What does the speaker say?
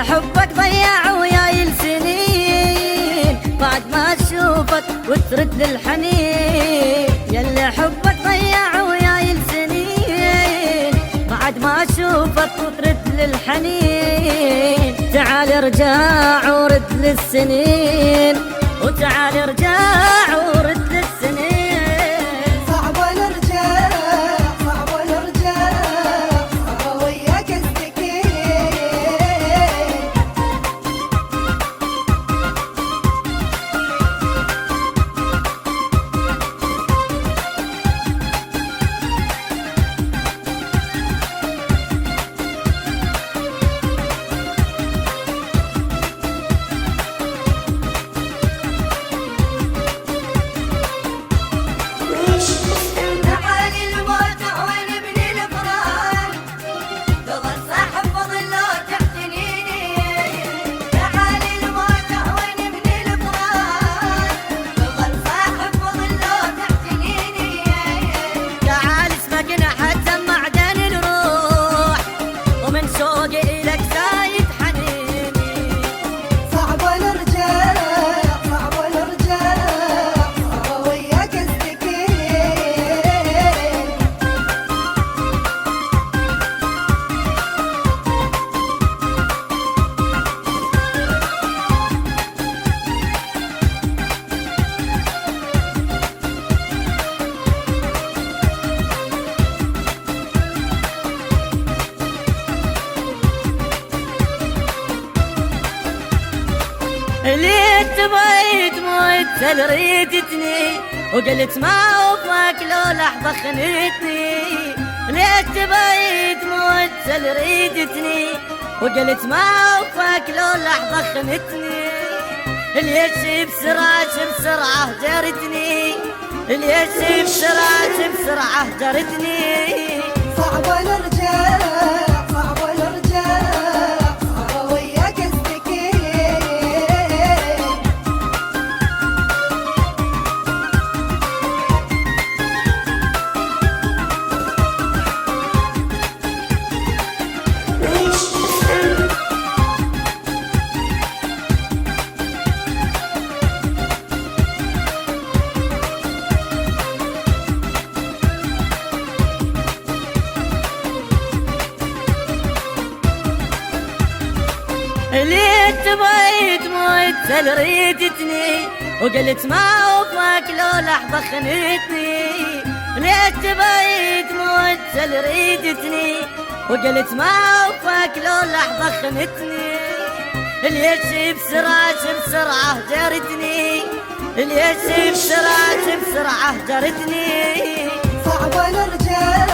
حبك ضيع وياي السنين، بعد ما اشوفك وترد للحنين. يلي حبك ضيع وياي السنين، بعد ما اشوفك وترد للحنين. تعال ارجع ورد للسنين، وتعال ارجع ورد للسنين. صعبة نرجع، صعبة نرجع، صعبة وياك استكين. ليت بيت موت ريدتني، وقلت ما اوفاك لو لحظة خنتني. ليت بيت موت ريدتني، وقلت ما اوفاك لو لحظة خنتني. ليش بسرعة جرتني، ليش بسرعة جرتني. صعبة نرجع، صعبة نرجع، صعبة وياك استكين. ليت بيت موت ريدتني، وقلت ما اوفاك لو لحظة خنتني. ليت بيت موت ريدتني، وقلت ما اوفاك لو لحظة خنتني. ليش بسرعة جرتني، ليش بسرعة جرتني. صعبة نرجع،